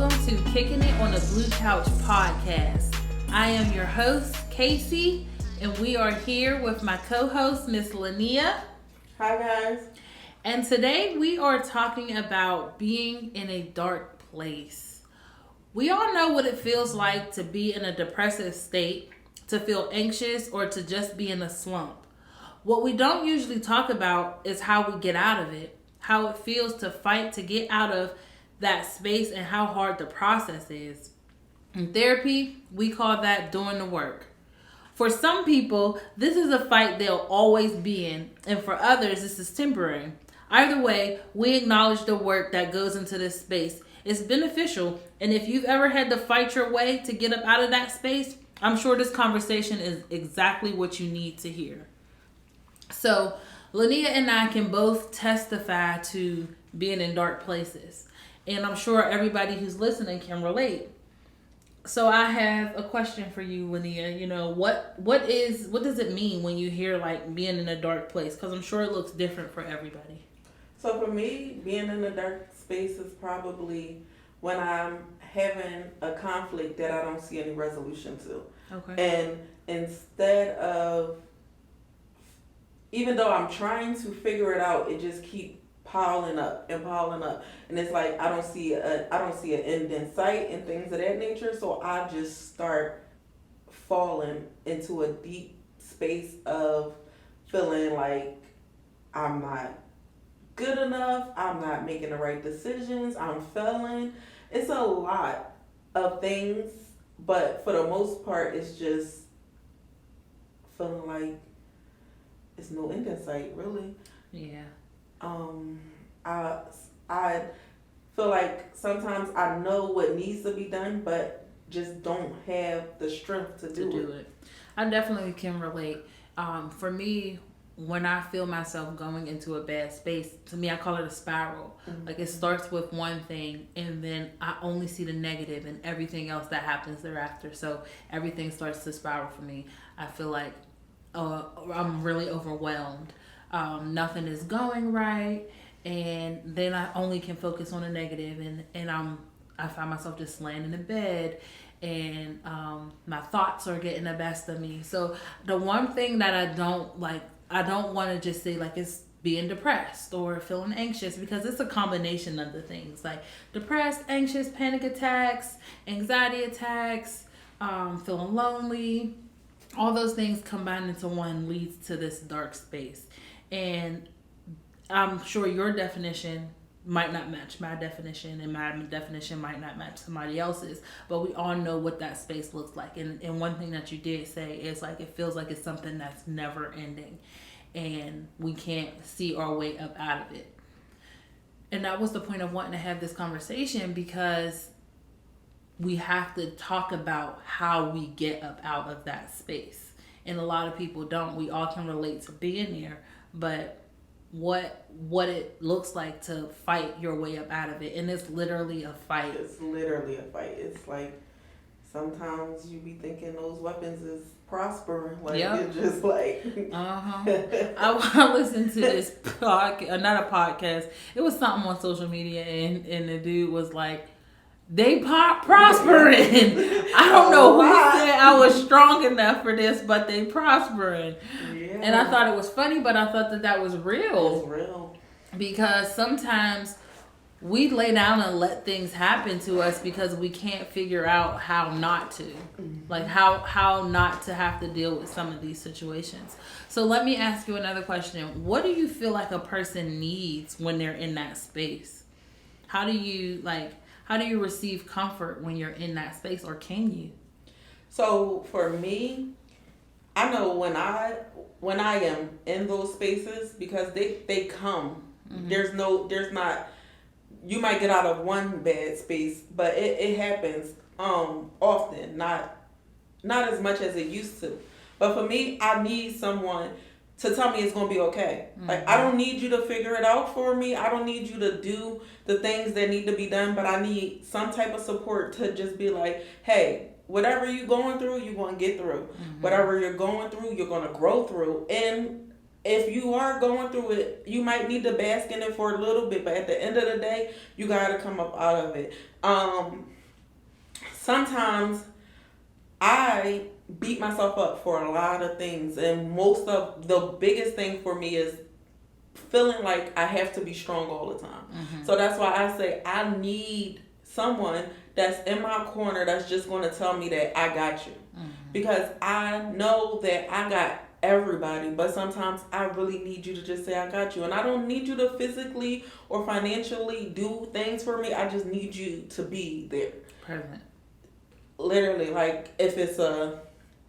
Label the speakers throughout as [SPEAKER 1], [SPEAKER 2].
[SPEAKER 1] welcome to Kickin on the Blue Couch podcast. I am your host, Casey, and we are here with my co-host, Miss Lania.
[SPEAKER 2] Hi, guys.
[SPEAKER 1] And today we are talking about being in a dark place. We all know what it feels like to be in a depressive state, to feel anxious, or to just be in a slump. What we don't usually talk about is how we get out of it, how it feels to fight to get out of that space, and how hard the process is. In therapy, we call that doing the work. For some people, this is a fight they'll always be in, and for others, this is temporary. Either way, we acknowledge the work that goes into this space. It's beneficial, and if you've ever had to fight your way to get up out of that space, I'm sure this conversation is exactly what you need to hear. So, Lania and I can both testify to being in dark places. And I'm sure everybody who's listening can relate. So I have a question for you, Lania. You know, what does it mean when you hear like being in a dark place? Because I'm sure it looks different for everybody.
[SPEAKER 2] So for me, being in a dark space is probably when I'm having a conflict that I don't see any resolution to.
[SPEAKER 1] Okay.
[SPEAKER 2] And instead of, even though I'm trying to figure it out, it just keeps piling up, and it's like I don't see an end in sight and things of that nature. So I just start falling into a deep space of feeling like I'm not good enough, I'm not making the right decisions, I'm failing. It's a lot of things, but for the most part, it's just feeling like it's no end in sight, really.
[SPEAKER 1] Yeah.
[SPEAKER 2] I feel like sometimes I know what needs to be done, but just don't have the strength to do it.
[SPEAKER 1] I definitely can relate. For me, when I feel myself going into a bad space, to me, I call it a spiral. Mm-hmm. Like it starts with one thing, and then I only see the negative and everything else that happens thereafter. So everything starts to spiral for me. I feel like I'm really overwhelmed. Nothing is going right, and then I only can focus on the negative, and I find myself just laying in the bed, and my thoughts are getting the best of me. So the one thing that I don't want to just say like it's being depressed or feeling anxious, because it's a combination of the things like depressed, anxious, panic attacks, anxiety attacks, feeling lonely. All those things combined into one leads to this dark space. And I'm sure your definition might not match my definition, and my definition might not match somebody else's, but we all know what that space looks like. And one thing that you did say is like it feels like it's something that's never ending, and we can't see our way up out of it. And that was the point of wanting to have this conversation, because we have to talk about how we get up out of that space. And a lot of people don't. We all can relate to being there, but what it looks like to fight your way up out of it. And it's literally a fight.
[SPEAKER 2] It's literally a fight. It's like sometimes you be thinking those weapons is prospering. Like You're just like
[SPEAKER 1] I listened to this podcast, not a podcast. It was something on social media, and the dude was like, they prospering. I don't know who said I was strong enough for this, but they prospering. Yeah. And I thought it was funny, but I thought that was real.
[SPEAKER 2] It's real.
[SPEAKER 1] Because sometimes we lay down and let things happen to us because we can't figure out how not to. Mm-hmm. Like how not to have to deal with some of these situations. So let me ask you another question. What do you feel like a person needs when they're in that space? How do you receive comfort when you're in that space, or can you? So
[SPEAKER 2] for me, I know when I am in those spaces, because they come. Mm-hmm. There's not. You might get out of one bad space, but it happens often, not as much as it used to. But for me, I need someone to tell me it's going to be okay. Mm-hmm. Like, I don't need you to figure it out for me. I don't need you to do the things that need to be done, but I need some type of support to just be like, hey, whatever you're going through, you're going to get through. Mm-hmm. Whatever you're going through, you're going to grow through. And if you are going through it, you might need to bask in it for a little bit, but at the end of the day, you got to come up out of it. sometimes I beat myself up for a lot of things, and most of the biggest thing for me is feeling like I have to be strong all the time. So that's why I say I need someone that's in my corner that's just going to tell me that I got you. Because I know that I got everybody, but sometimes I really need you to just say I got you. And I don't need you to physically or financially do things for me. I just need you to be there.
[SPEAKER 1] Present.
[SPEAKER 2] Literally, like if it's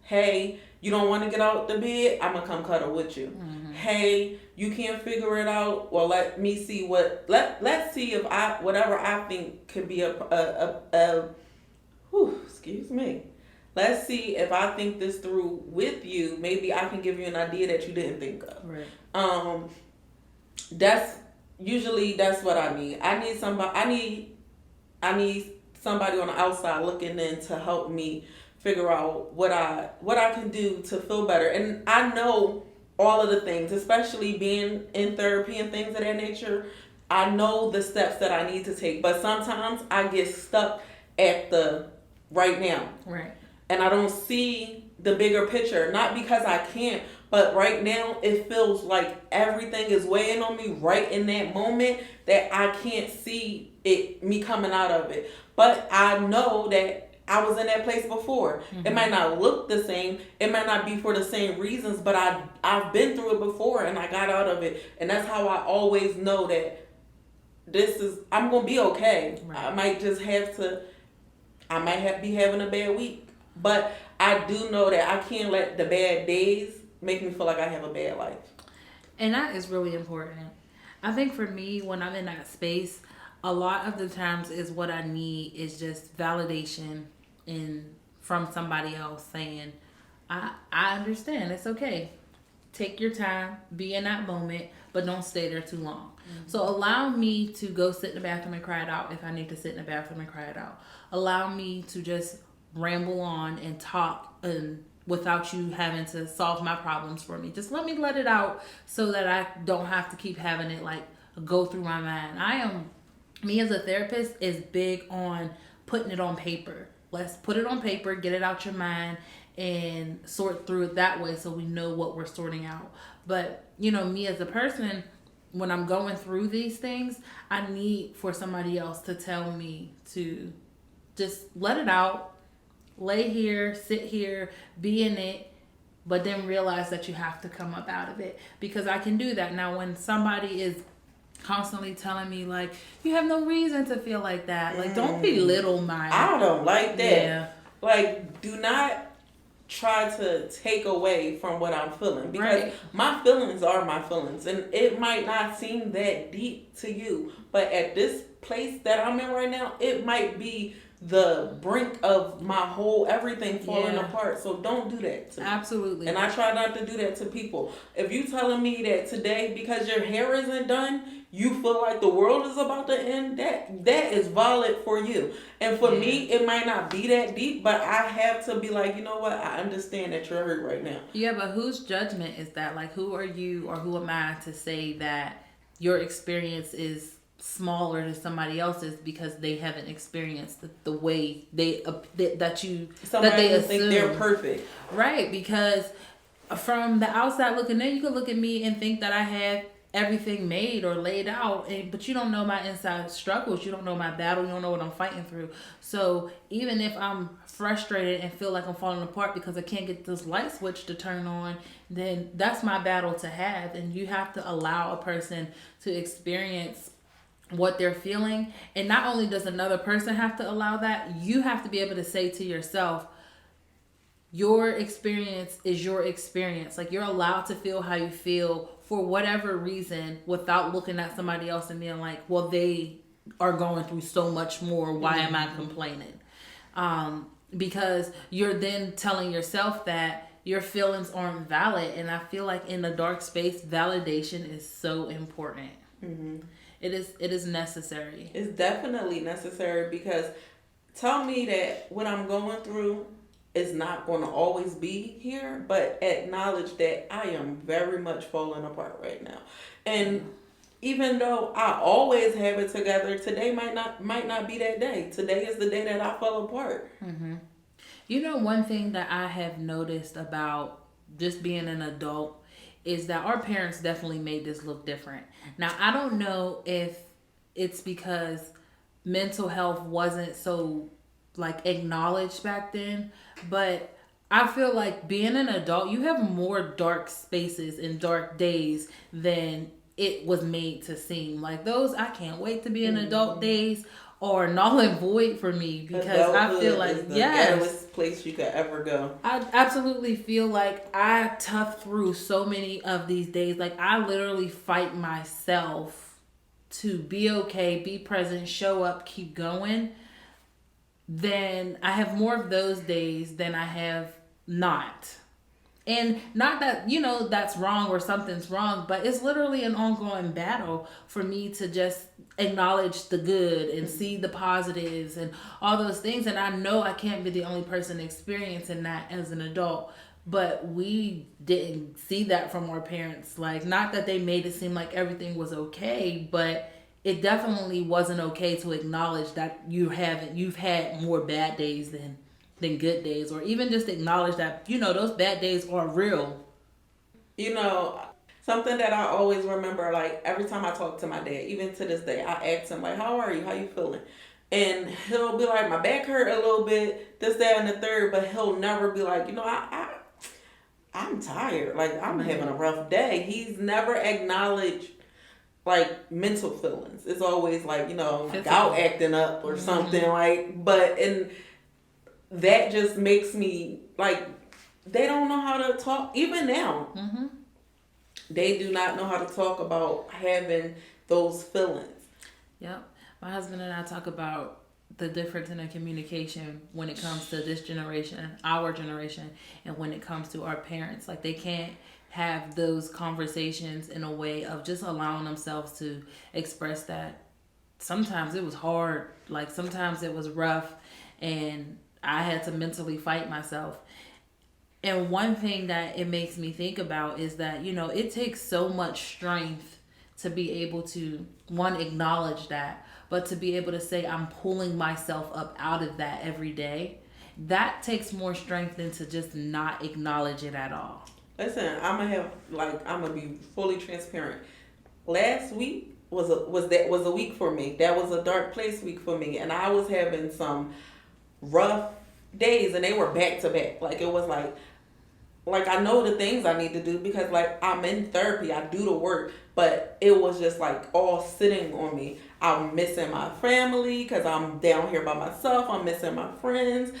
[SPEAKER 2] hey, you don't want to get out the bed, I'm gonna come cuddle with you. Hey, you can't figure it out. Well, let's see if whatever I think could be excuse me. Let's see if I think this through with you. Maybe I can give you an idea that you didn't think of.
[SPEAKER 1] Right.
[SPEAKER 2] That's what I need. I need somebody. I need somebody on the outside looking in to help me figure out what I can do to feel better. And I know all of the things, especially being in therapy and things of that nature. I know the steps that I need to take, but sometimes I get stuck at the right now.
[SPEAKER 1] Right.
[SPEAKER 2] And I don't see the bigger picture. Not because I can't, but right now it feels like everything is weighing on me right in that moment that I can't see me coming out of it. But I know that I was in that place before. It might not look the same. It might not be for the same reasons, but I've been through it before and I got out of it. And that's how I always know that I'm going to be okay. Right. I might be having a bad week. But I do know that I can't let the bad days make me feel like I have a bad life.
[SPEAKER 1] And that is really important. I think for me, when I'm in that space, a lot of the times is what I need is just validation from somebody else saying, I understand, it's okay. Take your time, be in that moment, but don't stay there too long. So allow me to go sit in the bathroom and cry it out if I need to sit in the bathroom and cry it out. Allow me to just ramble on and talk and without you having to solve my problems for me. Just let it out so that I don't have to keep having it like go through my mind. Me as a therapist is big on putting it on paper. Let's put it on paper, get it out your mind and sort through it that way so we know what we're sorting out. But, me as a person, when I'm going through these things, I need for somebody else to tell me to just let it out. Lay here, sit here, be in it, but then realize that you have to come up out of it because I can do that. Now, when somebody is constantly telling me like, you have no reason to feel like that, like don't belittle
[SPEAKER 2] I don't like that.
[SPEAKER 1] Yeah.
[SPEAKER 2] Like, do not try to take away from what I'm feeling because my feelings are my feelings and it might not seem that deep to you, but at this place that I'm in right now, it might be the brink of my whole everything falling apart. So don't do that to me.
[SPEAKER 1] Absolutely.
[SPEAKER 2] And I try not to do that to people. If you telling me that today because your hair isn't done, you feel like the world is about to end, that is valid for you. And for me, it might not be that deep, but I have to be like, you know what? I understand that you're hurt right now.
[SPEAKER 1] Yeah, but whose judgment is that? Like, who are you or who am I to say that your experience is smaller than somebody else's because they haven't experienced the way they assume.
[SPEAKER 2] Think they're perfect,
[SPEAKER 1] right? Because from the outside looking in, you could look at me and think that I have everything made or laid out, but you don't know my inside struggles. You don't know my battle. You don't know what I'm fighting through. So even if I'm frustrated and feel like I'm falling apart because I can't get this light switch to turn on, then that's my battle to have. And you have to allow a person to experience what they're feeling. And not only does another person have to allow that, you have to be able to say to yourself, your experience is your experience. Like, you're allowed to feel how you feel for whatever reason without looking at somebody else and being like, well, they are going through so much more. Why am I complaining? Because you're then telling yourself that your feelings aren't valid. And I feel like in the dark space, validation is so important. It is necessary.
[SPEAKER 2] It's definitely necessary because tell me that what I'm going through is not going to always be here, but acknowledge that I am very much falling apart right now. And even though I always have it together, today might not be that day. Today is the day that I fell apart.
[SPEAKER 1] Mm-hmm. You know, one thing that I have noticed about just being an adult is that our parents definitely made this look different. Now, I don't know if it's because mental health wasn't so like acknowledged back then, but I feel like being an adult, you have more dark spaces and dark days than it was made to seem. Like those, I can't wait to be an adult days or null and void for me because I feel like
[SPEAKER 2] is the
[SPEAKER 1] yes,
[SPEAKER 2] ghettoest place you could ever go.
[SPEAKER 1] I absolutely feel like I tough through so many of these days. Like I literally fight myself to be okay, be present, show up, keep going. Then I have more of those days than I have not. And not that, you know, that's wrong or something's wrong, but it's literally an ongoing battle for me to just acknowledge the good and see the positives and all those things. And I know I can't be the only person experiencing that as an adult, but we didn't see that from our parents. Like, not that they made it seem like everything was okay, but it definitely wasn't okay to acknowledge that you've had more bad days than good days, or even just acknowledge that, you know, those bad days are real.
[SPEAKER 2] You know, something that I always remember, like every time I talk to my dad, even to this day, I ask him like, "How are you? How you feeling?" And he'll be like, "My back hurt a little bit, this, that, and the third," but he'll never be like, I'm tired. Like I'm having a rough day. He's never acknowledged like mental feelings. It's always like, you know, gout acting up or something like, but and that just makes me like they don't know how to talk even now. They do not know how to talk about having those feelings.
[SPEAKER 1] Yep. My husband and I talk about the difference in the communication when it comes to this generation, our generation, and when it comes to our parents. Like they can't have those conversations in a way of just allowing themselves to express that. Sometimes it was hard, like sometimes it was rough, and I had to mentally fight myself. And one thing that it makes me think about is that, you know, it takes so much strength to be able to, one, acknowledge that, but to be able to say, I'm pulling myself up out of that every day. That takes more strength than to just not acknowledge it at all.
[SPEAKER 2] Listen, I'm gonna be fully transparent. Last week was a week for me. That was a dark place week for me, and I was having some rough days, and they were back to back. Like it was like I know the things I need to do because like I'm in therapy, I do the work, but it was just like all sitting on me. I'm missing my family because I'm down here by myself. I'm missing my friends.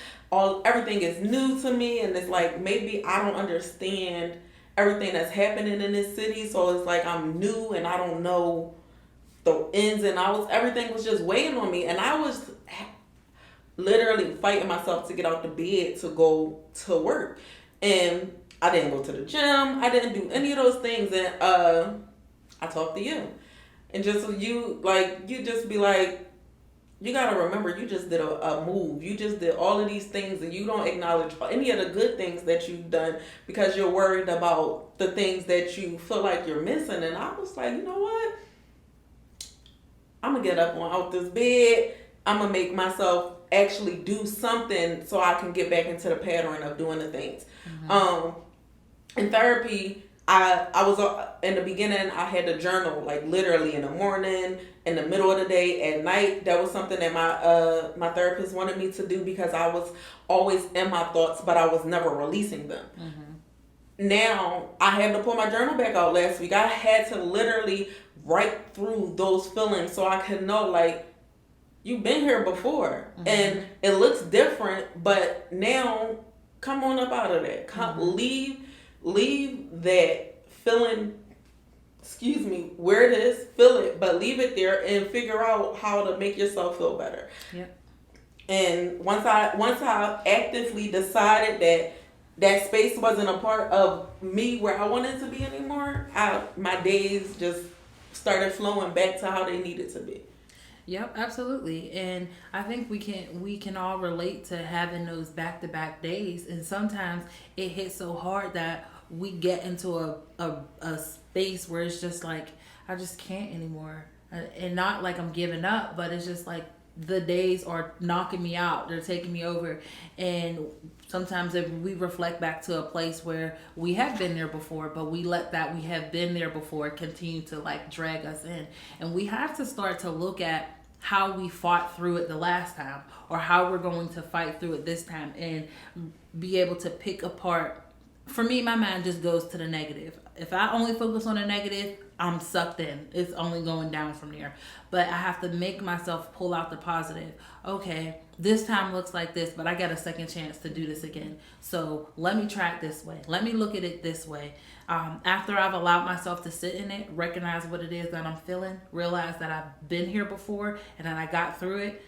[SPEAKER 2] Everything is new to me, and it's like maybe I don't understand everything that's happening in this city. So it's like I'm new and I don't know the ins and outs. Everything was just weighing on me, and I was literally fighting myself to get out the bed to go to work. And I didn't go to the gym. I didn't do any of those things. And I talked to you. And just you just be like, you got to remember, you just did a move. You just did all of these things, and you don't acknowledge any of the good things that you've done because you're worried about the things that you feel like you're missing. And I was like, you know what? I'm going to get up out this bed. I'm going to make myself actually do something so I can get back into the pattern of doing the things. In therapy, I was in the beginning, I had to journal like literally in the morning, in the middle of the day, at night. That was something that my therapist wanted me to do because I was always in my thoughts, but I was never releasing them. Now I had to pull my journal back out last week. I had to literally write through those feelings so I could know like, you've been here before and it looks different, but now come on up out of that. Leave that feeling, where it is, feel it, but leave it there and figure out how to make yourself feel better.
[SPEAKER 1] Yep.
[SPEAKER 2] And once I actively decided that space wasn't a part of me where I wanted to be anymore, my days just started flowing back to how they needed to be.
[SPEAKER 1] Yep, absolutely. And I think we can all relate to having those back-to-back days, and sometimes it hits so hard that we get into a space where it's just like, I just can't anymore. And not like I'm giving up, but it's just like the days are knocking me out. They're taking me over. And sometimes if we reflect back to a place where we have been there before, but we let that we have been there before continue to like drag us in. And we have to start to look at how we fought through it the last time, or how we're going to fight through it this time, and be able to pick apart. For me, my mind just goes to the negative. If I only focus on the negative, I'm sucked in. It's only going down from there. But I have to make myself pull out the positive. Okay, this time looks like this, but I got a second chance to do this again. So let me try it this way. Let me look at it this way. After I've allowed myself to sit in it, recognize what it is that I'm feeling, realize that I've been here before and that I got through it.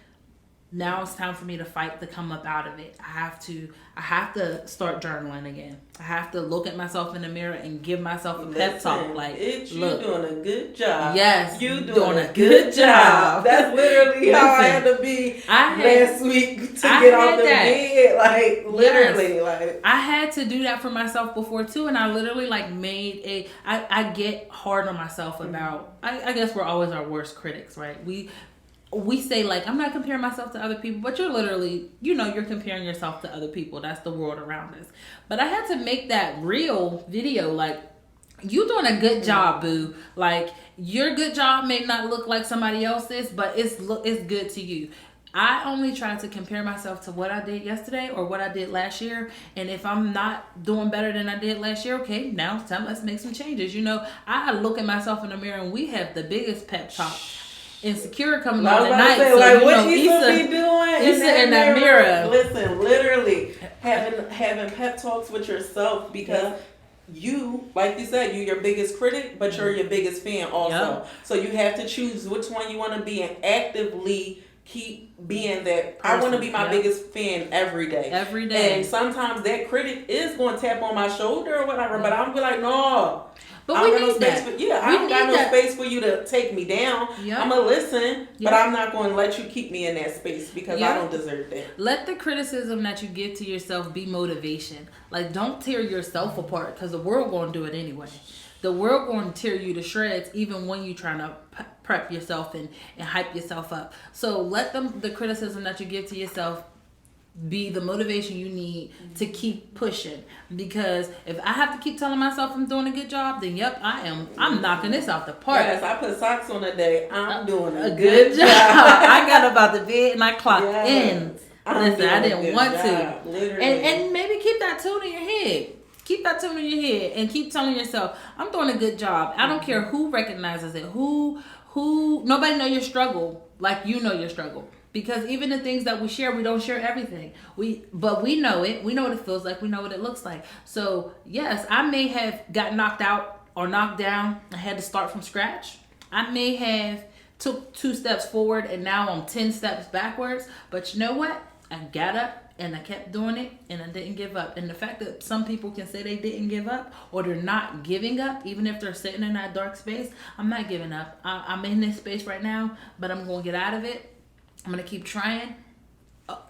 [SPEAKER 1] Now it's time for me to fight to come up out of it. I have to start journaling again. I have to look at myself in the mirror and give myself a pep talk. Like,
[SPEAKER 2] look, doing a good job.
[SPEAKER 1] Yes,
[SPEAKER 2] you doing a good job. That's literally how I had to be last week to get off the bed. Like, literally, like
[SPEAKER 1] I had to do that for myself before too, and I literally like made I get hard on myself about. I guess we're always our worst critics, right? We say like, I'm not comparing myself to other people, but you're literally, you're comparing yourself to other people. That's the world around us. But I had to make that real video. Like, you doing a good job, boo. Like, your good job may not look like somebody else's, but it's good to you. I only try to compare myself to what I did yesterday or what I did last year. And if I'm not doing better than I did last year, okay, now it's time, let's make some changes. I look at myself in the mirror and we have the biggest pep talk. Insecure coming on at night.
[SPEAKER 2] Say, like, what Issa be doing
[SPEAKER 1] in that mirror?
[SPEAKER 2] Listen, literally having pep talks with yourself, because you, like you said, you're your biggest critic, but you're your biggest fan also. Yep. So you have to choose which one you want to be and actively keep being that person. I want to be my biggest fan every day.
[SPEAKER 1] Every day.
[SPEAKER 2] And sometimes that critic is going to tap on my shoulder or whatever, but I'm be like, no.
[SPEAKER 1] But we need that.
[SPEAKER 2] I don't got no space for you to take me down. Yep. I'm going to listen, but I'm not going to let you keep me in that space because I don't deserve that.
[SPEAKER 1] Let the criticism that you give to yourself be motivation. Like, don't tear yourself apart, because the world going to do it anyway. The world going to tear you to shreds even when you're trying to prep yourself and hype yourself up. So let the criticism that you give to yourself be the motivation you need to keep pushing. Because if I have to keep telling myself I'm doing a good job, then yep, I am. I'm knocking this out the park.
[SPEAKER 2] Yes, I put socks on today. I'm doing a good job.
[SPEAKER 1] I got up out the bed and I clocked in. Listen, I didn't want to.
[SPEAKER 2] Literally.
[SPEAKER 1] And maybe keep that tune in your head. Keep that tune in your head and keep telling yourself, I'm doing a good job. I don't care who recognizes it. Who nobody know your struggle like you know your struggle. Because even the things that we share, we don't share everything. But we know it. We know what it feels like. We know what it looks like. So yes, I may have got knocked out or knocked down. I had to start from scratch. I may have took 2 steps forward and now I'm 10 steps backwards. But you know what? I got up and I kept doing it and I didn't give up. And the fact that some people can say they didn't give up or they're not giving up, even if they're sitting in that dark space, I'm not giving up. I'm in this space right now, but I'm going to get out of it. I'm going to keep trying.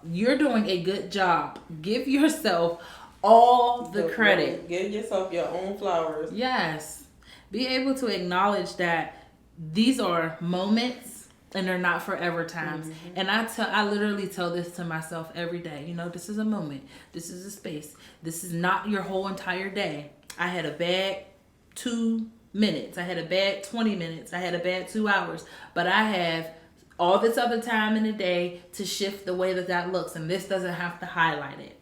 [SPEAKER 1] You're doing a good job. Give yourself all the credit.
[SPEAKER 2] Give yourself your own flowers.
[SPEAKER 1] Yes. Be able to acknowledge that these are moments and they're not forever times. Mm-hmm. And I literally tell this to myself every day. This is a moment. This is a space. This is not your whole entire day. I had a bad 2 minutes. I had a bad 20 minutes. I had a bad 2 hours. But I have all this other time in the day to shift the way that looks, and this doesn't have to highlight it.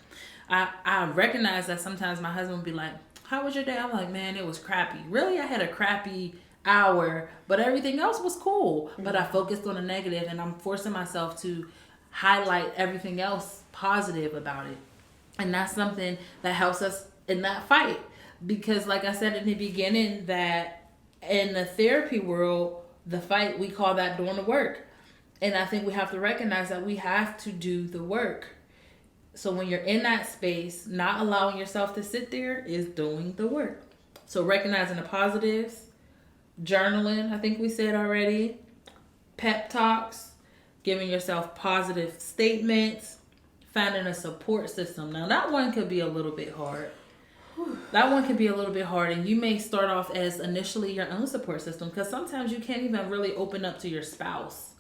[SPEAKER 1] I recognize that sometimes my husband would be like, how was your day? I'm like, man, it was crappy. Really, I had a crappy hour, but everything else was cool. Mm-hmm. But I focused on the negative, and I'm forcing myself to highlight everything else positive about it. And that's something that helps us in that fight. Because like I said in the beginning, that in the therapy world, the fight, we call that doing the work. And I think we have to recognize that we have to do the work. So when you're in that space, not allowing yourself to sit there is doing the work. So recognizing the positives, journaling, I think we said already, pep talks, giving yourself positive statements, finding a support system. Now that one could be a little bit hard. That one can be a little bit hard, and you may start off as initially your own support system, because sometimes you can't even really open up to your spouse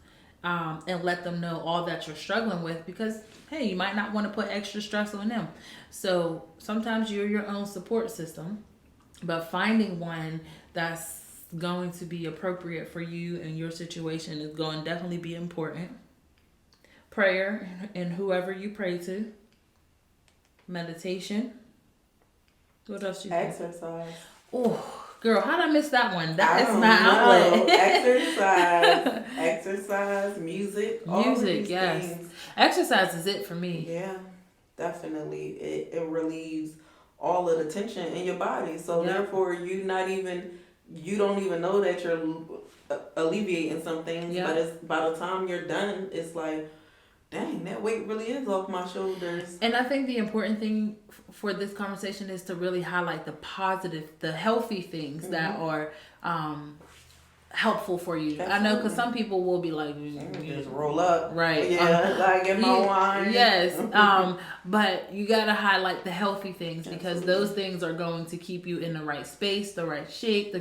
[SPEAKER 1] and let them know all that you're struggling with, because hey, you might not want to put extra stress on them. So sometimes you're your own support system, but finding one that's going to be appropriate for you and your situation is going to definitely be important. Prayer and whoever you pray to. Meditation. What else you think?
[SPEAKER 2] Exercise.
[SPEAKER 1] Oh, girl, how did I miss that one? That
[SPEAKER 2] I
[SPEAKER 1] is
[SPEAKER 2] don't
[SPEAKER 1] my
[SPEAKER 2] know.
[SPEAKER 1] outlet.
[SPEAKER 2] Exercise, music, all of
[SPEAKER 1] Music,
[SPEAKER 2] these
[SPEAKER 1] yes.
[SPEAKER 2] things.
[SPEAKER 1] Exercise is it for me.
[SPEAKER 2] Yeah, definitely. It relieves all of the tension in your body. So therefore, you don't even know that you're alleviating some things.
[SPEAKER 1] Yep.
[SPEAKER 2] But it's by the time you're done, it's like, dang, that weight really is off my shoulders.
[SPEAKER 1] And I think the important thing for this conversation is to really highlight the positive, the healthy things that are helpful for you.
[SPEAKER 2] Absolutely.
[SPEAKER 1] I know, because some people will be like,
[SPEAKER 2] just roll up.
[SPEAKER 1] Right.
[SPEAKER 2] Yeah, like get my wine.
[SPEAKER 1] Yes. But you got to highlight the healthy things, because those things are going to keep you in the right space, the right shape, the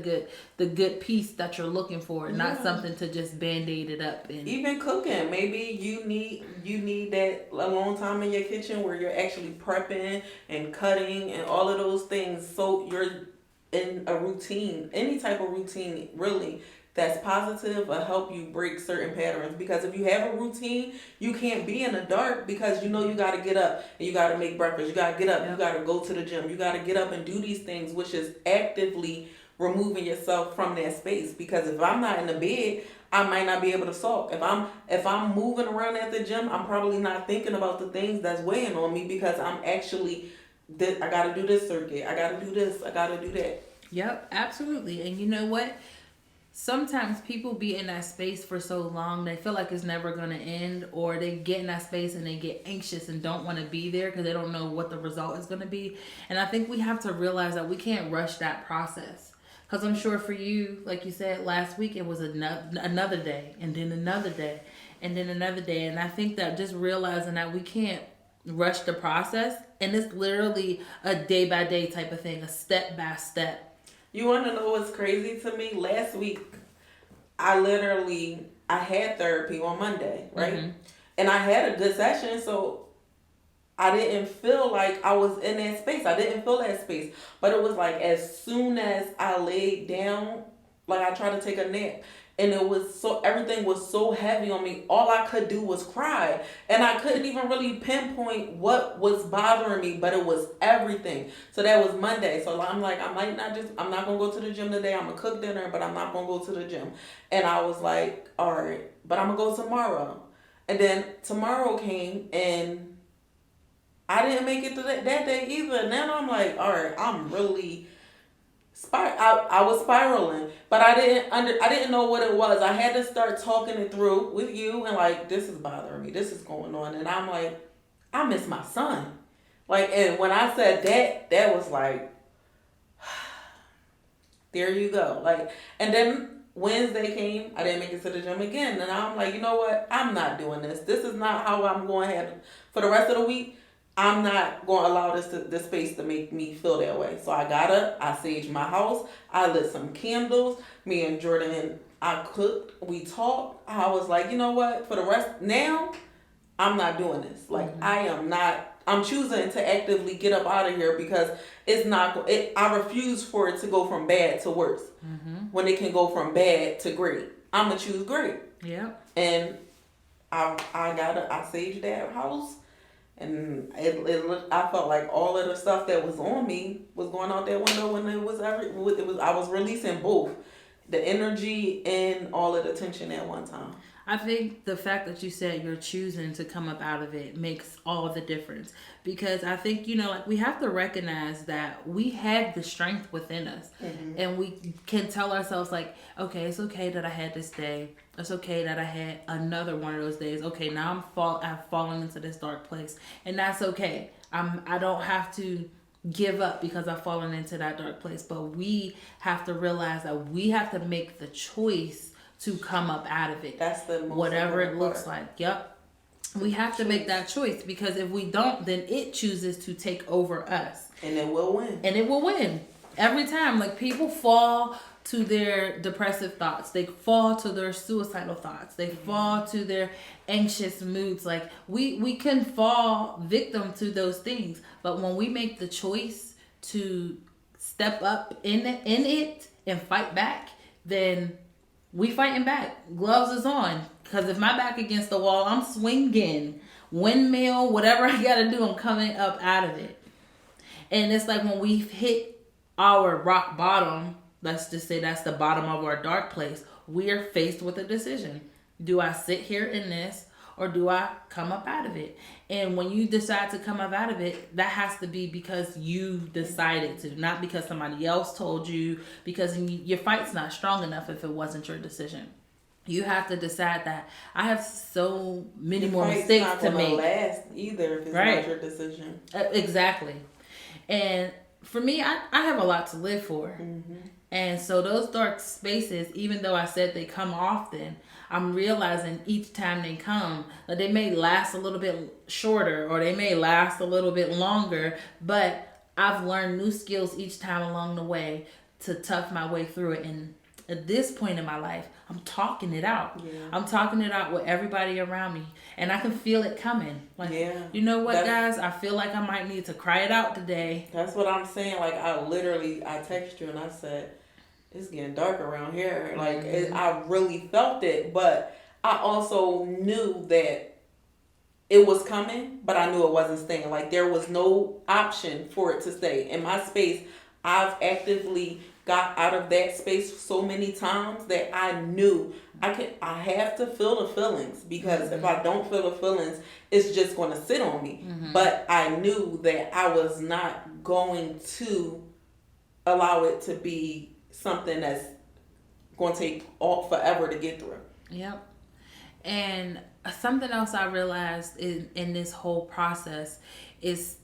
[SPEAKER 1] good piece that you're looking for, not something to just band-aid it up. And
[SPEAKER 2] even cooking, maybe you need that a long time in your kitchen where you're actually prepping and cutting and all of those things, so you're in a routine, any type of routine really that's positive will help you break certain patterns. Because if you have a routine, you can't be in the dark, because you know you got to get up and you got to make breakfast, you got to get up, you got to go to the gym, you got to get up and do these things, which is actively removing yourself from that space. Because if I'm not in the bed, I might not be able to sulk. If I'm moving around at the gym, I'm probably not thinking about the things that's weighing on me, because I'm actually, I got to do this circuit, I got to do this, I got to do that.
[SPEAKER 1] Yep, absolutely. And you know what? Sometimes people be in that space for so long, they feel like it's never going to end, or they get in that space and they get anxious and don't want to be there because they don't know what the result is going to be. And I think we have to realize that we can't rush that process. Because I'm sure for you, like you said, last week it was another day, and then another day, and then another day. And I think that just realizing that we can't rush the process, and it's literally a day-by-day type of thing, a step-by-step.
[SPEAKER 2] You want to know what's crazy to me? Last week, I had therapy on Monday, right? Mm-hmm. And I had a good session, so I didn't feel like I was in that space. I didn't feel that space. But it was like as soon as I laid down, like I tried to take a nap, and everything was so heavy on me. All I could do was cry. And I couldn't even really pinpoint what was bothering me, but it was everything. So that was Monday. So I'm like, I'm not going to go to the gym today. I'm going to cook dinner, but I'm not going to go to the gym. And I was like, all right, but I'm going to go tomorrow. And then tomorrow came, and I didn't make it to that day either. And then I'm like, all right, I'm really... I was spiraling, but I didn't know what it was. I had to start talking it through with you, and like, this is bothering me, this is going on, and I'm like, I miss my son. Like, and when I said that was like, there you go. Like, and then Wednesday came, I didn't make it to the gym again, and I'm like, you know what? I'm not doing this. This is not how I'm going to have for the rest of the week. I'm not going to allow this space to make me feel that way. So I got up, I saged my house, I lit some candles, me and Jordan, I cooked, we talked. I was like, you know what, for the rest, now, I'm not doing this. Like, I'm choosing to actively get up out of here, because I refuse for it to go from bad to worse. Mm-hmm. When it can go from bad to great. I'm going to choose great.
[SPEAKER 1] Yeah.
[SPEAKER 2] And I saged that house. And I felt like all of the stuff that was on me was going out that window when I was releasing both the energy and all of the tension at one time.
[SPEAKER 1] I think the fact that you said you're choosing to come up out of it makes all the difference, because I think, like, we have to recognize that we have the strength within us, mm-hmm. and we can tell ourselves like, okay, it's okay that I had this day. It's okay that I had another one of those days. Okay, now I've fallen into this dark place, and that's okay. I don't have to give up because I've fallen into that dark place, but we have to realize that we have to make the choice to come up out of it.
[SPEAKER 2] That's the most
[SPEAKER 1] whatever it looks like. Yep. We have to make that choice, because if we don't, then it chooses to take over us.
[SPEAKER 2] And it will win.
[SPEAKER 1] And it will win. Every time. Like, people fall to their depressive thoughts. They fall to their suicidal thoughts. They fall to their anxious moods. Like, we can fall victim to those things. But when we make the choice to step up in it and fight back, then we fighting back. Gloves is on. Because if my back against the wall, I'm swinging. Windmill, whatever I got to do, I'm coming up out of it. And it's like when we've hit our rock bottom, let's just say that's the bottom of our dark place, we are faced with a decision. Do I sit here in this, or do I come up out of it? And when you decide to come up out of it, that has to be because you decided to, not because somebody else told you, because your fight's not strong enough if it wasn't your decision. You have to decide that I have so many more mistakes to make.
[SPEAKER 2] Last either if it's not your decision.
[SPEAKER 1] Exactly. And for me, I have a lot to live for. Mm-hmm. And so those dark spaces, even though I said they come often, I'm realizing each time they come, that they may last a little bit shorter or they may last a little bit longer, but I've learned new skills each time along the way to tough my way through it. And at this point in my life, I'm talking it out. Yeah. I'm talking it out with everybody around me. And I can feel it coming. Like, you know what, guys? I feel like I might need to cry it out today.
[SPEAKER 2] That's what I'm saying. Like, I texted you and I said, it's getting dark around here. Like, I really felt it. But I also knew that it was coming, but I knew it wasn't staying. Like, there was no option for it to stay. In my space, I've actively got out of that space so many times that I knew I have to feel the feelings, because if I don't feel the feelings, it's just going to sit on me. Mm-hmm. But I knew that I was not going to allow it to be something that's going to take forever to get through.
[SPEAKER 1] Yep. And something else I realized in this whole process is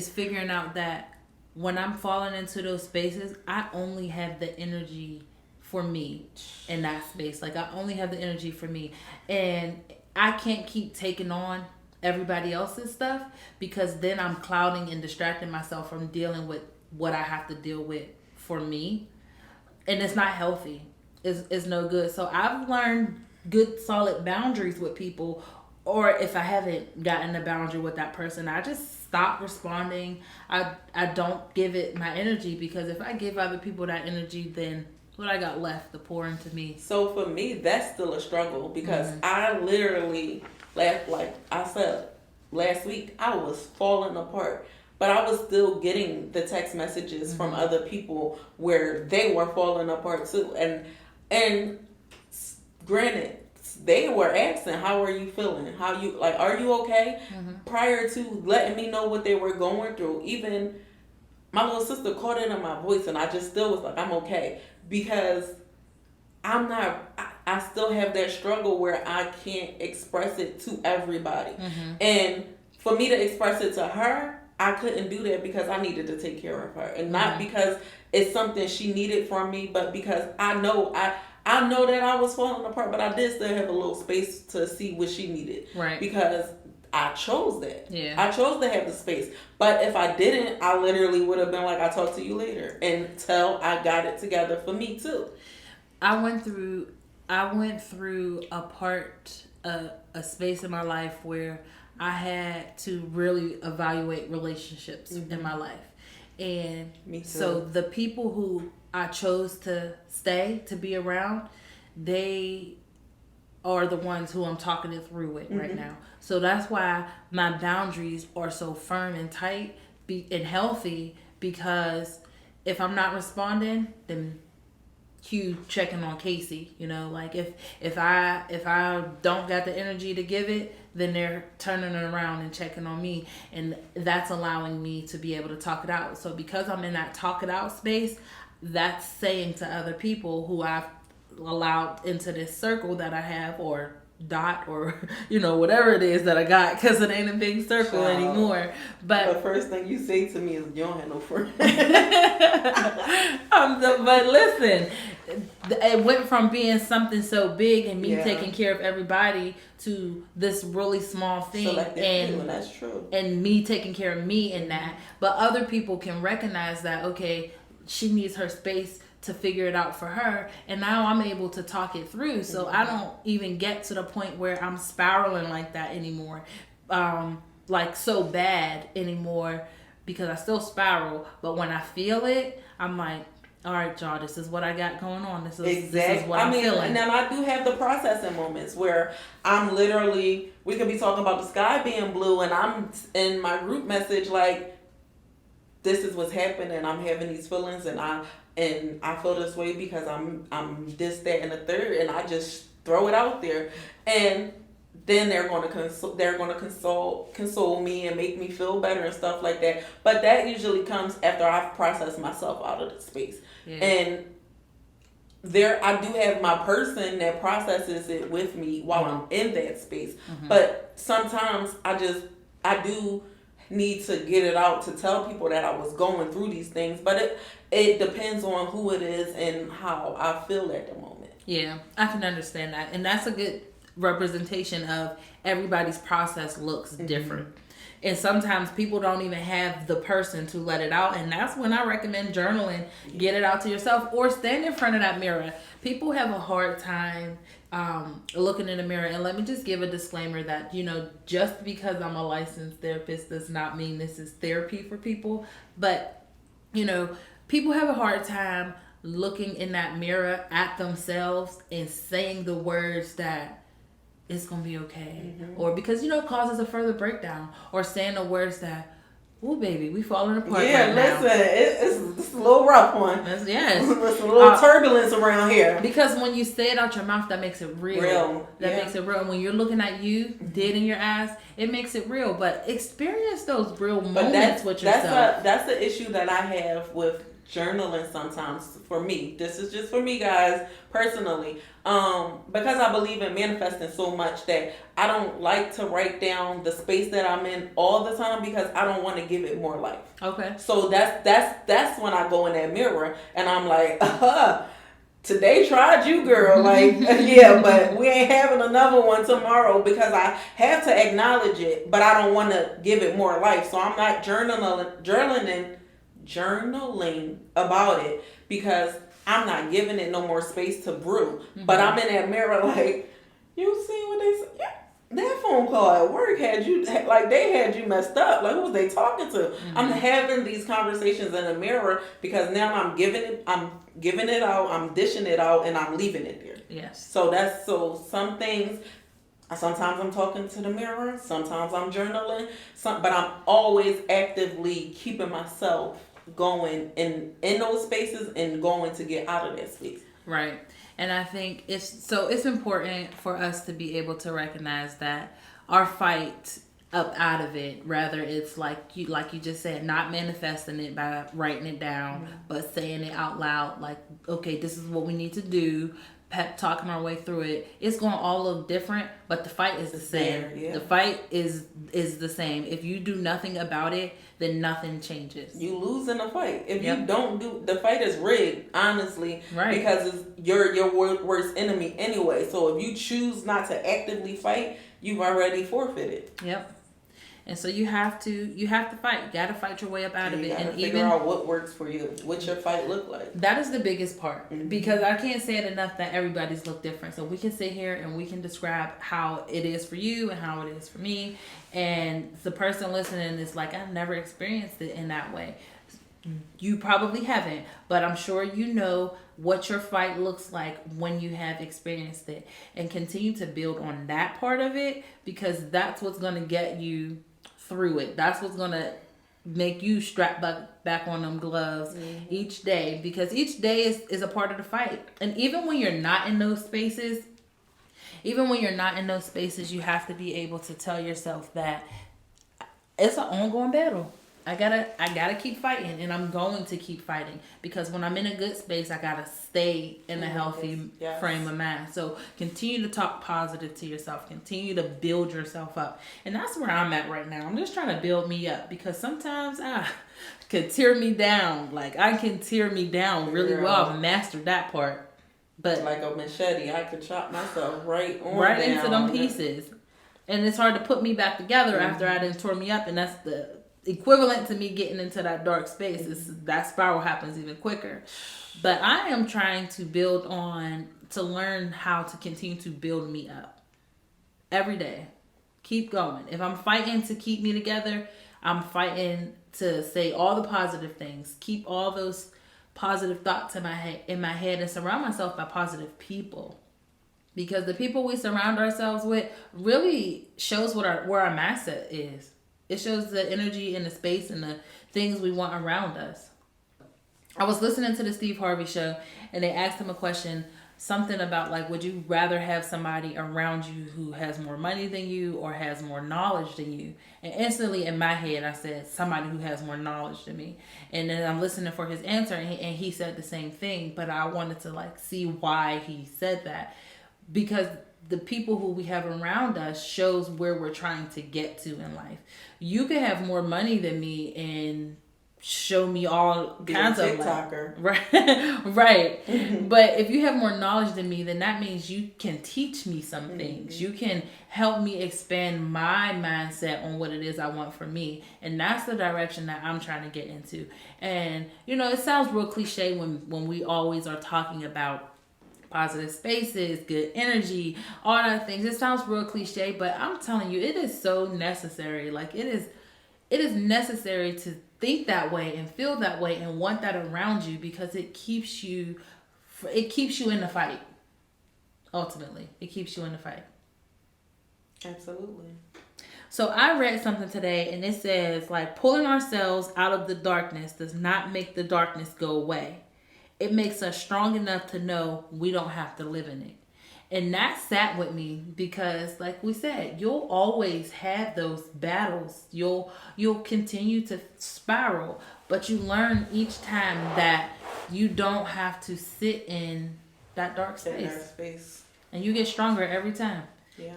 [SPEAKER 1] figuring out that when I'm falling into those spaces, I only have the energy for me in that space. Like, I only have the energy for me. And I can't keep taking on everybody else's stuff, because then I'm clouding and distracting myself from dealing with what I have to deal with for me. And it's not healthy. It's no good. So I've learned good, solid boundaries with people. Or if I haven't gotten a boundary with that person, I just stop responding. I don't give it my energy, because if I give other people that energy, then what I got left to pour into me.
[SPEAKER 2] So for me, that's still a struggle, because I literally, like I said, last week, I was falling apart. But I was still getting the text messages from other people where they were falling apart too. And granted, they were asking, how are you feeling? Are you okay? Mm-hmm. Prior to letting me know what they were going through. Even my little sister caught it in my voice, and I just still was like, I'm okay. Because I still have that struggle where I can't express it to everybody. Mm-hmm. And for me to express it to her, I couldn't do that because I needed to take care of her. And not because it's something she needed from me, but because I know that I was falling apart, but I did still have a little space to see what she needed.
[SPEAKER 1] Right.
[SPEAKER 2] Because I chose that.
[SPEAKER 1] Yeah.
[SPEAKER 2] I chose to have the space. But if I didn't, I literally would have been like, I'll talk to you later, until I got it together for me too.
[SPEAKER 1] I went through a space in my life where I had to really evaluate relationships in my life. And
[SPEAKER 2] me too.
[SPEAKER 1] So the people who I chose to stay, to be around, they are the ones who I'm talking it through with right now. So that's why my boundaries are so firm and tight and healthy, because if I'm not responding, then Q checking on Casey, like if I don't got the energy to give it, then they're turning it around and checking on me, and that's allowing me to be able to talk it out. So because I'm in that talk it out space, that's saying to other people who I've allowed into this circle that I have, or dot, or whatever it is that I got, because it ain't a big circle anymore. But
[SPEAKER 2] the first thing you say to me is, you don't have no friends.
[SPEAKER 1] But listen, it went from being something so big and me
[SPEAKER 2] Yeah.
[SPEAKER 1] taking care of everybody to this really small thing,
[SPEAKER 2] and that's true.
[SPEAKER 1] And me taking care of me in that. But other people can recognize that, okay, she needs her space to figure it out for her, and now I'm able to talk it through. So I don't even get to the point where I'm spiraling like that anymore, like so bad anymore, because I still spiral. But when I feel it, I'm like, all right, y'all, this is what I got going on. This is what I'm feeling.
[SPEAKER 2] And then I do have the processing moments where I'm literally, we could be talking about the sky being blue, and I'm in my group message like, this is what's happening. I'm having these feelings, and I feel this way because I'm this, that, and the third, and I just throw it out there, and then they're going to console me and make me feel better and stuff like that. But that usually comes after I've processed myself out of the space. Yeah. And I do have my person that processes it with me while I'm in that space. But sometimes I do need to get it out to tell people that I was going through these things. But it depends on who it is and how I feel at the moment.
[SPEAKER 1] Yeah, I can understand that. And that's a good representation of everybody's process looks different. And sometimes people don't even have the person to let it out, and that's when I recommend journaling. Get it out to yourself, or stand in front of that mirror. People have a hard time looking in the mirror, and let me just give a disclaimer that, just because I'm a licensed therapist does not mean this is therapy for people. But people have a hard time looking in that mirror at themselves and saying the words that it's gonna be okay, or because it causes a further breakdown, or saying the words that, "Ooh, baby, we falling apart."
[SPEAKER 2] Yeah,
[SPEAKER 1] right
[SPEAKER 2] listen, it's a little rough one.
[SPEAKER 1] Yes,
[SPEAKER 2] it's a little turbulence around here.
[SPEAKER 1] Because when you say it out your mouth, that makes it real. Makes it real. And when you're looking at you, dead in your eyes, it makes it real. But experience those real moments with yourself.
[SPEAKER 2] That's the issue that I have with journaling sometimes. For me, this is just for me, guys, personally, because I believe in manifesting so much that I don't like to write down the space that I'm in all the time, because I don't want to give it more life.
[SPEAKER 1] Okay.
[SPEAKER 2] So that's when I go in that mirror and I'm like, today tried you, girl. Like, yeah, but we ain't having another one tomorrow, because I have to acknowledge it, but I don't want to give it more life. So I'm not journaling about it, because I'm not giving it no more space to brew. But I'm in that mirror like, you see what they say? Yeah, that phone call at work had you, like, they had you messed up. Like, who was they talking to? I'm having these conversations in the mirror, because now I'm giving it out, I'm dishing it out, and I'm leaving it there.
[SPEAKER 1] Yes.
[SPEAKER 2] So some things, sometimes I'm talking to the mirror, sometimes I'm journaling, but I'm always actively keeping myself going in those spaces and going to get out of that space.
[SPEAKER 1] Right. And I think it's important for us to be able to recognize that our fight up out of it, rather it's like you just said, not manifesting it by writing it down, but saying it out loud, like, okay, this is what we need to do, pep talking our way through it. It's going to all look different, but the fight is the same. Yeah. The fight is the same. If you do nothing about it, then nothing changes.
[SPEAKER 2] You lose in a fight. If you don't do, the fight is rigged, honestly, right? Because it's your worst enemy anyway. So if you choose not to actively fight, you've already forfeited.
[SPEAKER 1] Yep. And so you have to fight. You got to fight your way up out of it, and
[SPEAKER 2] figure out what works for you. What's your fight look like?
[SPEAKER 1] That is the biggest part, because I can't say it enough that everybody's look different. So we can sit here and we can describe how it is for you and how it is for me, and the person listening is like, I've never experienced it in that way. You probably haven't, but I'm sure you know what your fight looks like when you have experienced it, and continue to build on that part of it, because that's what's going to get you through it. That's what's going to make you strap back on them gloves each day, because each day is a part of the fight. And even when you're not in those spaces, you have to be able to tell yourself that it's an ongoing battle. I gotta keep fighting, and I'm going to keep fighting, because when I'm in a good space, I gotta stay in a healthy frame of mind. So continue to talk positive to yourself, continue to build yourself up, and that's where I'm at right now. I'm just trying to build me up, because sometimes I could tear me down. Like, I can tear me down really well. I've mastered that part. But
[SPEAKER 2] like a machete, I could chop myself right
[SPEAKER 1] into them pieces. And it's hard to put me back together after I done tore me up. And that's the equivalent to me getting into that dark space. That spiral happens even quicker. But I am trying to build on, to learn how to continue to build me up. Every day. Keep going. If I'm fighting to keep me together, I'm fighting to say all the positive things. Keep all those positive thoughts in my head and surround myself by positive people. Because the people we surround ourselves with really shows where our mindset is. It shows the energy and the space and the things we want around us. I was listening to the Steve Harvey show and they asked him a question, something about like, would you rather have somebody around you who has more money than you or has more knowledge than you? And instantly in my head, I said somebody who has more knowledge than me. And then I'm listening for his answer and he said the same thing, but I wanted to like see why he said that. Because the people who we have around us shows where we're trying to get to in life. You could have more money than me and show me all kinds of
[SPEAKER 2] TikToker.
[SPEAKER 1] Right. But if you have more knowledge than me, then that means you can teach me some things. You can help me expand my mindset on what it is I want for me. And that's the direction that I'm trying to get into. And, you know, it sounds real cliche when we always are talking about positive spaces, good energy, all that things. It sounds real cliche, but I'm telling you, it is so necessary. Like it is necessary to think that way and feel that way and want that around you because it keeps you in the fight. Ultimately, it keeps you in the fight.
[SPEAKER 2] Absolutely.
[SPEAKER 1] So I read something today and it says like pulling ourselves out of the darkness does not make the darkness go away. It makes us strong enough to know we don't have to live in it. And that sat with me because like we said, you'll always have those battles. You'll continue to spiral, but you learn each time that you don't have to sit in that dark space. And you get stronger every time.
[SPEAKER 2] Yeah.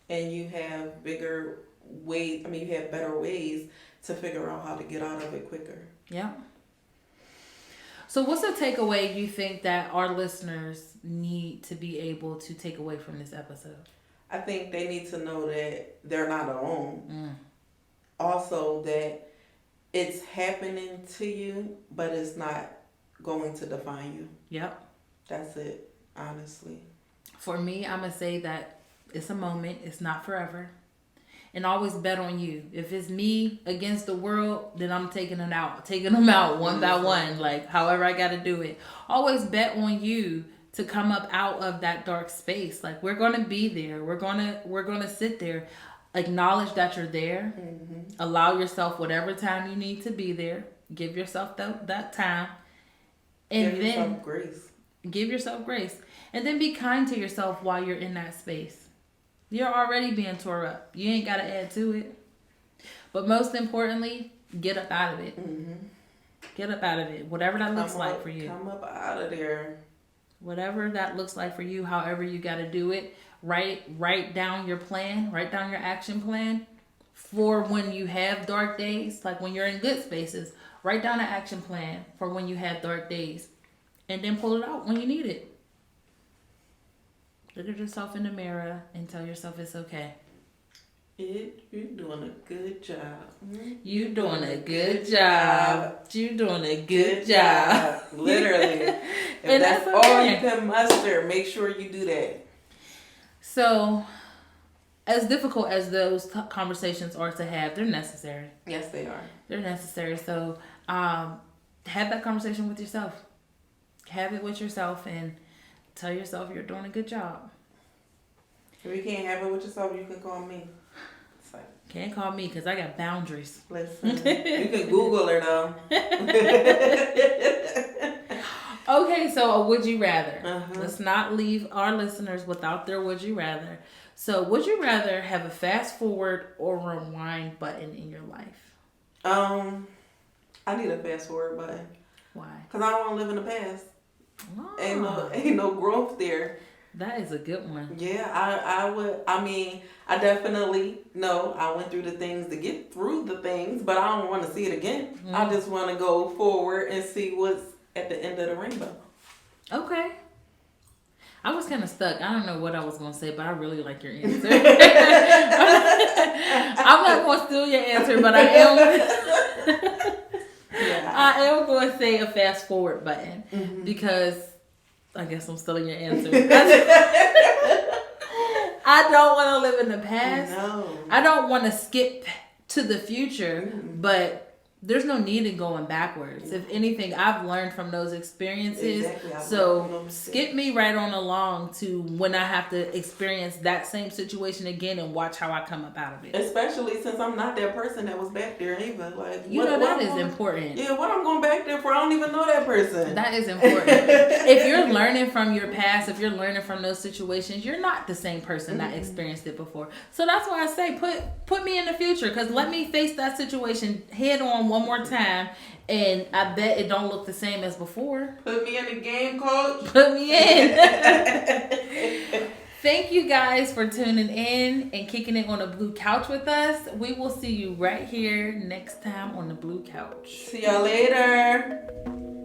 [SPEAKER 2] And you have bigger ways, you have better ways to figure out how to get out of it quicker.
[SPEAKER 1] Yeah. So what's a takeaway you think that our listeners need to be able to take away from this episode?
[SPEAKER 2] I think they need to know that they're not alone. Also that it's happening to you, but it's not going to define you.
[SPEAKER 1] Yep.
[SPEAKER 2] That's it, honestly.
[SPEAKER 1] For me, I'm going to say that it's a moment. It's not forever. And always bet on you. If it's me against the world, then I'm taking them out one by one, like however I got to do it. Always bet on you to come up out of that dark space. Like we're going to be there. We're going to sit there. Acknowledge that you're there. Allow yourself whatever time you need to be there. Give yourself that time. And
[SPEAKER 2] give yourself grace.
[SPEAKER 1] Give yourself grace. And then be kind to yourself while you're in that space. You're already being tore up. You ain't got to add to it. But most importantly, get up out of it. Get up out of it. Whatever that looks like for you.
[SPEAKER 2] Come up out of there.
[SPEAKER 1] Whatever that looks like for you, however you got to do it. Write down your plan. Write down your action plan for when you have dark days. Like when you're in good spaces. Write down an action plan for when you have dark days. And then pull it out when you need it. Look at yourself in the mirror and tell yourself it's okay.
[SPEAKER 2] You're doing a good job.
[SPEAKER 1] You doing a good job. You doing a good job.
[SPEAKER 2] Literally. If that's all you can muster, make sure you do that. So,
[SPEAKER 1] as difficult as those conversations are to have, they're necessary.
[SPEAKER 2] Yes, they are.
[SPEAKER 1] They're necessary. So, have that conversation with yourself. Have it with yourself and tell yourself you're doing a good job.
[SPEAKER 2] If you can't have it with yourself, you can call me.
[SPEAKER 1] Can't call me because I got boundaries.
[SPEAKER 2] Listen, you can Google her though.
[SPEAKER 1] Okay, so a would you rather. Let's not leave our listeners without their would you rather. So would you rather have a fast forward or rewind button in your life?
[SPEAKER 2] I need a fast forward button.
[SPEAKER 1] Why?
[SPEAKER 2] Because I don't want to live in the past.
[SPEAKER 1] Oh.
[SPEAKER 2] Ain't no growth there.
[SPEAKER 1] That is a good one.
[SPEAKER 2] Yeah, I would. I definitely know I went through the things to get through the things, but I don't want to see it again. I just want to go forward and see what's at the end of the rainbow.
[SPEAKER 1] Okay. I was kind of stuck. I don't know what I was going to say, but I really like your answer. I'm not going to steal your answer, but I am. Yeah. I am going to say a fast forward button because I guess I'm stealing your answer. I don't want to live in the past. No. I don't want to skip to the future, but there's no need in going backwards. If anything, I've learned from those experiences. Exactly. So skip me right on along to when I have to experience that same situation again and watch how I come up out of it.
[SPEAKER 2] Especially since I'm not that person that was back there either. Like,
[SPEAKER 1] that is important.
[SPEAKER 2] Yeah, what I'm going back there for, I don't even know that person.
[SPEAKER 1] That is important. If you're learning from your past, if you're learning from those situations, you're not the same person that experienced it before. So that's why I say put me in the future, because let me face that situation head on one more time, and I bet it don't look the same as before.
[SPEAKER 2] Put me in the game, coach.
[SPEAKER 1] Put me in. Thank you guys for tuning in and kicking it on the blue couch with us. We will see you right here next time on the blue couch.
[SPEAKER 2] See y'all later.